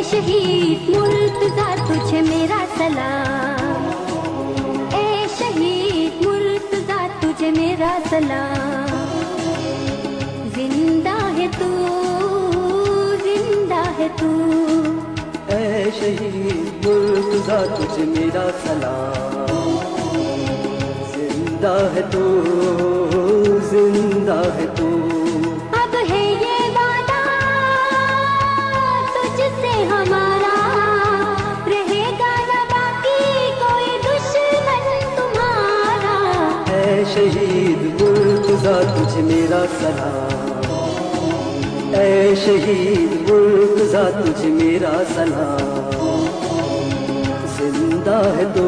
शहीद मुर्तज़ा तुझे मेरा सलाम, ए शहीद मुर्तज़ा तुझे मेरा सलाम। जिंदा है तू, जिंदा है तू, ए शहीद मुर्तज़ा तुझे मेरा सलाम। जिंदा है तू, जिंदा है तू। अब है ये वादा तुझसे हमारा, रहेगा न बाकी कोई दुश्मन तुम्हारा। ए शहीद मुर्तज़ा तुझे मेरा सलाम, ए शहीद मुर्तज़ा तुझे मेरा सलाम। जिंदा है तू,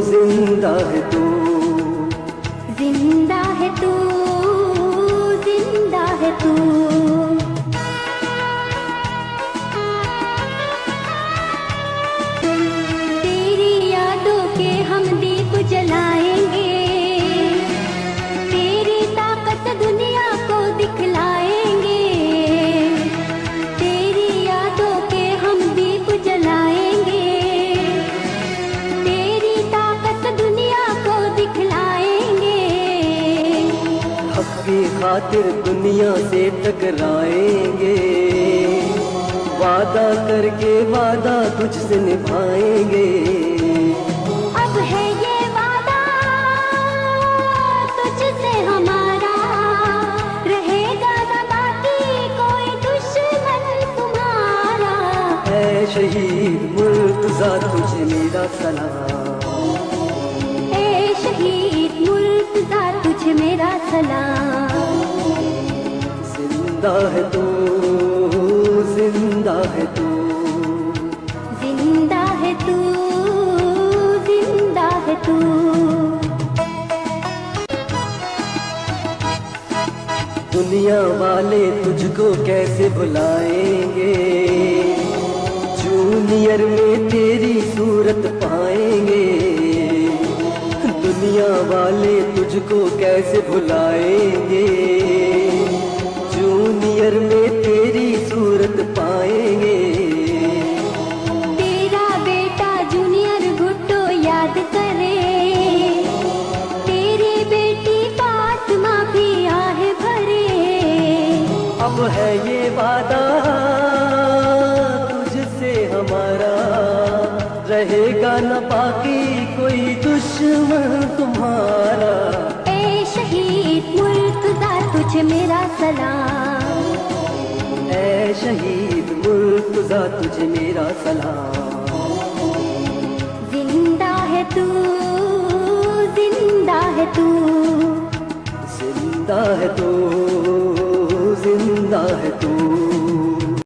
जिंदा है तू, जिंदा है तू, जिंदा है तू। तेरी यादों के हम दीप जलाएंगे, तेरी ताकत दुनिया को दिखलाएंगे। तेरी यादों के हम दीप जलाएंगे, तेरी ताकत दुनिया को दिखलाएंगे। हक की खातिर दुनिया से टकराएंगे, वादा करके वादा तुझसे निभाएंगे। अब है ये वादा तुझसे हमारा, रहेगा न बाकी कोई दुश्मन तुम्हारा। ए शहीद मुर्तज़ा तुझे मेरा सलाम, ए शहीद मुर्तज़ा तुझे मेरा सलाम। जिंदा है तू, जिंदा है तू, जिंदा है तू, जिंदा है तू। दुनिया वाले तुझको कैसे भुलाएंगे, जूनियर में तेरी सूरत पाएंगे। दुनिया वाले तुझको कैसे भुलाएंगे, जूनियर में तेरी सूरत पाएंगे। तेरा बेटा जूनियर भुट्टो याद करे, तेरी बेटी फातिमा भी आहे भरे। अब है ये वादा तुझसे हमारा, रहेगा न बाकी कोई दुश्मन तुम्हारा। ए शहीद मुर्तज़ा तुझे मेरा सलाम, ए शहीद मुर्तज़ा तुझे मेरा सलाम। जिंदा है तू, जिंदा है तू, जिंदा है तू, जिंदा है तू।